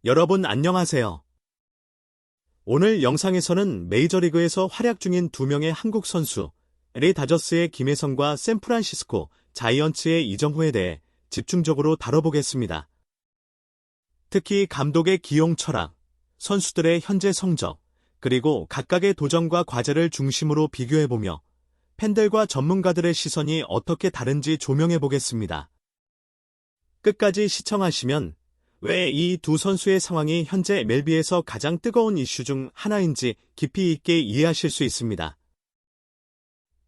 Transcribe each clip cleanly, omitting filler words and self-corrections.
여러분 안녕하세요. 오늘 영상에서는 메이저리그에서 활약 중인 두 명의 한국 선수, LA 다저스의 김혜성과 샌프란시스코 자이언츠의 이정후에 대해 집중적으로 다뤄보겠습니다. 특히 감독의 기용 철학, 선수들의 현재 성적, 그리고 각각의 도전과 과제를 중심으로 비교해보며 팬들과 전문가들의 시선이 어떻게 다른지 조명해보겠습니다. 끝까지 시청하시면 왜 이 두 선수의 상황이 현재 MLB에서 가장 뜨거운 이슈 중 하나인지 깊이 있게 이해하실 수 있습니다.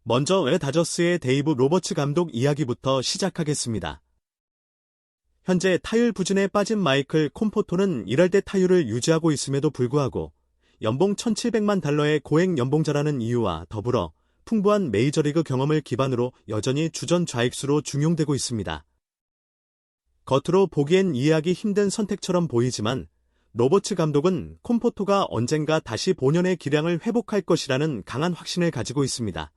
먼저 LA 다저스의 데이브 로버츠 감독 이야기부터 시작하겠습니다. 현재 타율 부진에 빠진 마이클 콤포토는 이럴 때 타율을 유지하고 있음에도 불구하고 연봉 $1,700만 고액 연봉자라는 이유와 더불어 풍부한 메이저리그 경험을 기반으로 여전히 주전 좌익수로 중용되고 있습니다. 겉으로 보기엔 이해하기 힘든 선택처럼 보이지만 로버츠 감독은 콤포토가 언젠가 다시 본연의 기량을 회복할 것이라는 강한 확신을 가지고 있습니다.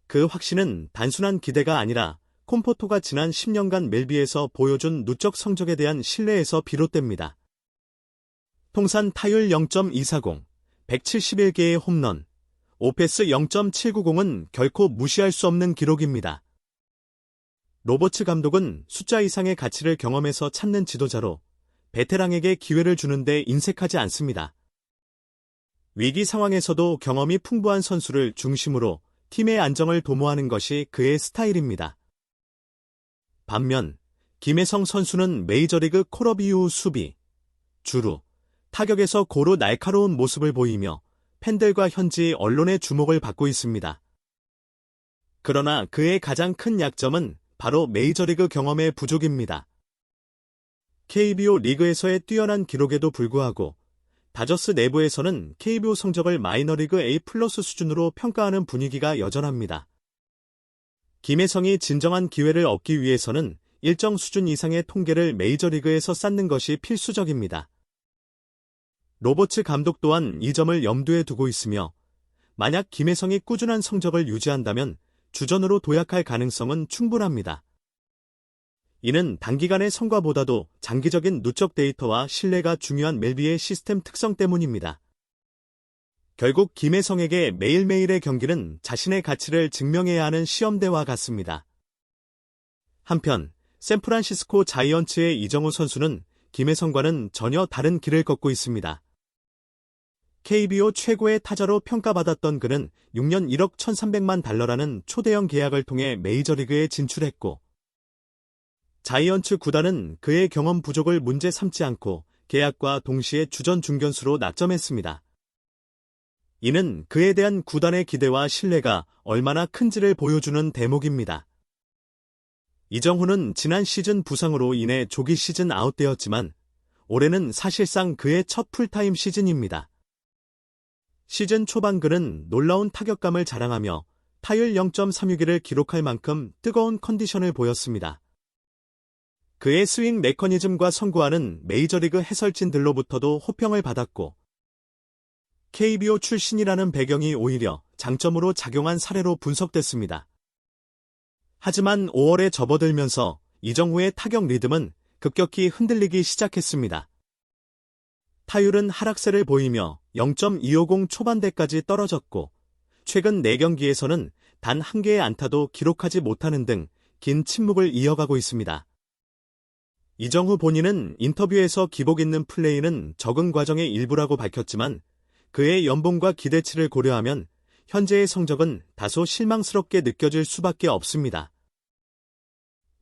그 확신은 단순한 기대가 아니라 콤포토가 지난 10년간 멜비에서 보여준 누적 성적에 대한 신뢰에서 비롯됩니다. 통산 타율 0.240, 171개의 홈런, 오페스 0.790은 결코 무시할 수 없는 기록입니다. 로버츠 감독은 숫자 이상의 가치를 경험해서 찾는 지도자로 베테랑에게 기회를 주는데 인색하지 않습니다. 위기 상황에서도 경험이 풍부한 선수를 중심으로 팀의 안정을 도모하는 것이 그의 스타일입니다. 반면 김혜성 선수는 메이저리그 콜업 이후 수비, 주루, 타격에서 고루 날카로운 모습을 보이며 팬들과 현지 언론의 주목을 받고 있습니다. 그러나 그의 가장 큰 약점은 바로 메이저리그 경험의 부족입니다. KBO 리그에서의 뛰어난 기록에도 불구하고 다저스 내부에서는 KBO 성적을 마이너리그 A+ 수준으로 평가하는 분위기가 여전합니다. 김혜성이 진정한 기회를 얻기 위해서는 일정 수준 이상의 통계를 메이저리그에서 쌓는 것이 필수적입니다. 로버츠 감독 또한 이 점을 염두에 두고 있으며 만약 김혜성이 꾸준한 성적을 유지한다면 주전으로 도약할 가능성은 충분합니다. 이는 단기간의 성과보다도 장기적인 누적 데이터와 신뢰가 중요한 멜비의 시스템 특성 때문입니다. 결국 김혜성에게 매일매일의 경기는 자신의 가치를 증명해야 하는 시험대와 같습니다. 한편 샌프란시스코 자이언츠의 이정후 선수는 김혜성과는 전혀 다른 길을 걷고 있습니다. KBO 최고의 타자로 평가받았던 그는 6년 1억 1,300만 달러라는 초대형 계약을 통해 메이저리그에 진출했고 자이언츠 구단은 그의 경험 부족을 문제 삼지 않고 계약과 동시에 주전 중견수로 낙점했습니다. 이는 그에 대한 구단의 기대와 신뢰가 얼마나 큰지를 보여주는 대목입니다. 이정후는 지난 시즌 부상으로 인해 조기 시즌 아웃되었지만 올해는 사실상 그의 첫 풀타임 시즌입니다. 시즌 초반 그는 놀라운 타격감을 자랑하며 타율 0.361을 기록할 만큼 뜨거운 컨디션을 보였습니다. 그의 스윙 메커니즘과 성구와는 메이저리그 해설진들로부터도 호평을 받았고 KBO 출신이라는 배경이 오히려 장점으로 작용한 사례로 분석됐습니다. 하지만 5월에 접어들면서 이정후의 타격 리듬은 급격히 흔들리기 시작했습니다. 타율은 하락세를 보이며 0.250 초반대까지 떨어졌고 최근 4경기에서는 단 한 개의 안타도 기록하지 못하는 등 긴 침묵을 이어가고 있습니다. 이정후 본인은 인터뷰에서 기복 있는 플레이는 적응 과정의 일부라고 밝혔지만 그의 연봉과 기대치를 고려하면 현재의 성적은 다소 실망스럽게 느껴질 수밖에 없습니다.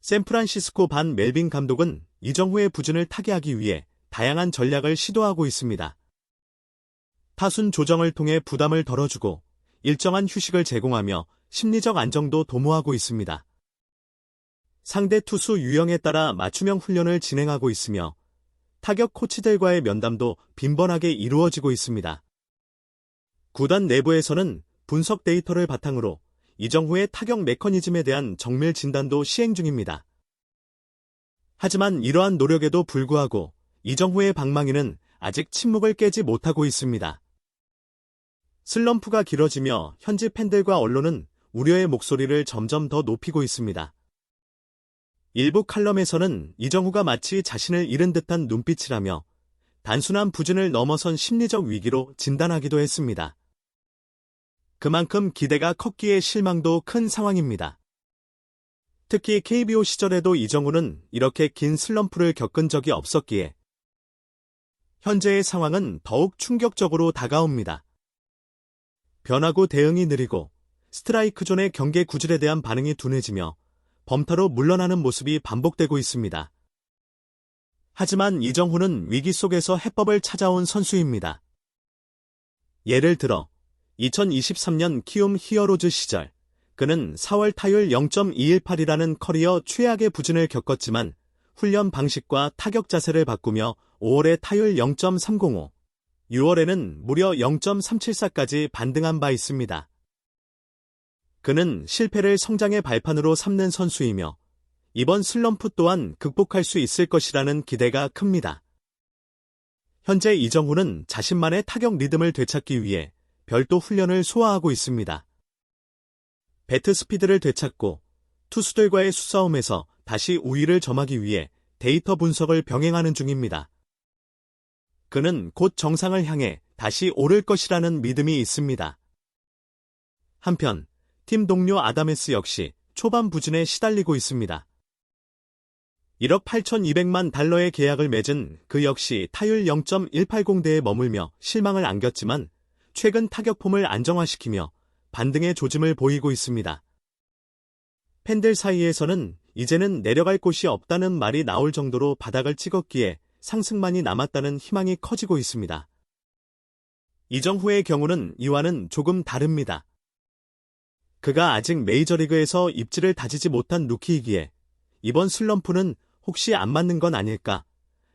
샌프란시스코 반 멜빈 감독은 이정후의 부진을 타개하기 위해 다양한 전략을 시도하고 있습니다. 타순 조정을 통해 부담을 덜어주고 일정한 휴식을 제공하며 심리적 안정도 도모하고 있습니다. 상대 투수 유형에 따라 맞춤형 훈련을 진행하고 있으며 타격 코치들과의 면담도 빈번하게 이루어지고 있습니다. 구단 내부에서는 분석 데이터를 바탕으로 이정후의 타격 메커니즘에 대한 정밀 진단도 시행 중입니다. 하지만 이러한 노력에도 불구하고 이정후의 방망이는 아직 침묵을 깨지 못하고 있습니다. 슬럼프가 길어지며 현지 팬들과 언론은 우려의 목소리를 점점 더 높이고 있습니다. 일부 칼럼에서는 이정후가 마치 자신을 잃은 듯한 눈빛이라며 단순한 부진을 넘어선 심리적 위기로 진단하기도 했습니다. 그만큼 기대가 컸기에 실망도 큰 상황입니다. 특히 KBO 시절에도 이정후는 이렇게 긴 슬럼프를 겪은 적이 없었기에 현재의 상황은 더욱 충격적으로 다가옵니다. 변화구 대응이 느리고 스트라이크 존의 경계 구질에 대한 반응이 둔해지며 범타로 물러나는 모습이 반복되고 있습니다. 하지만 이정후는 위기 속에서 해법을 찾아온 선수입니다. 예를 들어 2023년 키움 히어로즈 시절 그는 4월 타율 0.218이라는 커리어 최악의 부진을 겪었지만 훈련 방식과 타격 자세를 바꾸며 5월에 타율 0.305, 6월에는 무려 0.374까지 반등한 바 있습니다. 그는 실패를 성장의 발판으로 삼는 선수이며 이번 슬럼프 또한 극복할 수 있을 것이라는 기대가 큽니다. 현재 이정후는 자신만의 타격 리듬을 되찾기 위해 별도 훈련을 소화하고 있습니다. 배트 스피드를 되찾고 투수들과의 수싸움에서 다시 우위를 점하기 위해 데이터 분석을 병행하는 중입니다. 그는 곧 정상을 향해 다시 오를 것이라는 믿음이 있습니다. 한편 팀 동료 아다메스 역시 초반 부진에 시달리고 있습니다. 1억 8,200만 달러의 계약을 맺은 그 역시 타율 0.180대에 머물며 실망을 안겼지만 최근 타격폼을 안정화시키며 반등의 조짐을 보이고 있습니다. 팬들 사이에서는 이제는 내려갈 곳이 없다는 말이 나올 정도로 바닥을 찍었기에 상승만이 남았다는 희망이 커지고 있습니다. 이정후의 경우는 이와는 조금 다릅니다. 그가 아직 메이저리그에서 입지를 다지지 못한 루키이기에 이번 슬럼프는 혹시 안 맞는 건 아닐까?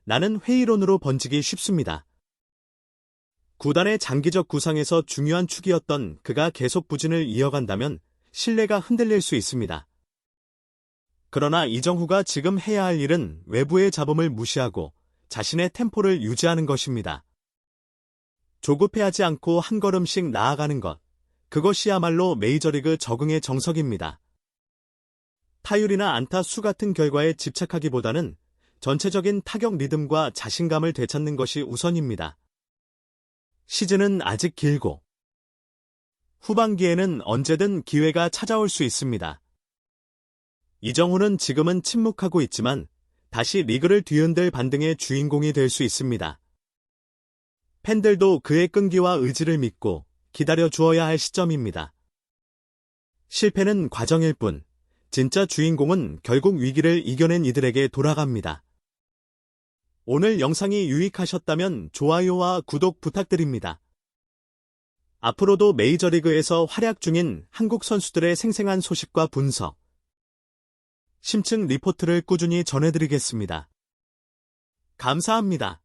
라는 회의론으로 번지기 쉽습니다. 구단의 장기적 구상에서 중요한 축이었던 그가 계속 부진을 이어간다면 신뢰가 흔들릴 수 있습니다. 그러나 이정후가 지금 해야 할 일은 외부의 잡음을 무시하고 자신의 템포를 유지하는 것입니다. 조급해하지 않고 한 걸음씩 나아가는 것, 그것이야말로 메이저리그 적응의 정석입니다. 타율이나 안타 수 같은 결과에 집착하기보다는 전체적인 타격 리듬과 자신감을 되찾는 것이 우선입니다. 시즌은 아직 길고 후반기에는 언제든 기회가 찾아올 수 있습니다. 이정후는 지금은 침묵하고 있지만 다시 리그를 뒤흔들 반등의 주인공이 될 수 있습니다. 팬들도 그의 끈기와 의지를 믿고 기다려 주어야 할 시점입니다. 실패는 과정일 뿐, 진짜 주인공은 결국 위기를 이겨낸 이들에게 돌아갑니다. 오늘 영상이 유익하셨다면 좋아요와 구독 부탁드립니다. 앞으로도 메이저리그에서 활약 중인 한국 선수들의 생생한 소식과 분석, 심층 리포트를 꾸준히 전해드리겠습니다. 감사합니다.